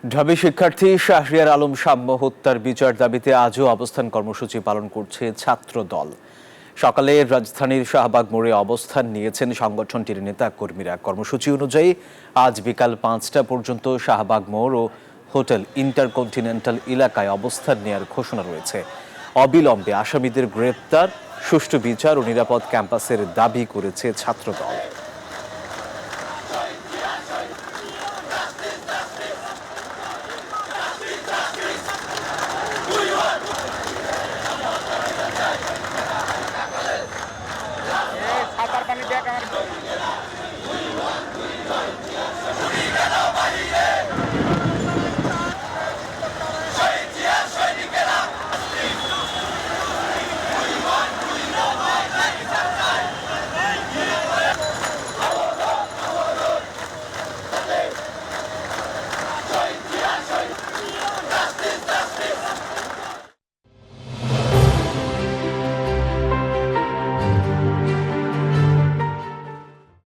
ঢাবি শিক্ষার্থী শাহরিয়ার আলম সাম্য হত্যার বিচার দাবিতে আজও অবস্থান কর্মসূচি পালন করছে ছাত্র দল। সকালে রাজধানীর শাহবাগ মোড়ে অবস্থান নিয়েছেন সংগঠনটির নেতা কর্মীরা। কর্মসূচি অনুযায়ী আজ বিকাল 5টা পর্যন্ত শাহবাগ মোড় ও হোটেল ইন্টারকন্টিনেন্টাল এলাকায় অবস্থান নেওয়ার ঘোষণা রয়েছে। অবিলম্বে আসামিদের গ্রেপ্তার, সুষ্ঠু বিচার ও নিরাপদ ক্যাম্পাসের দাবি করেছে ছাত্রদল।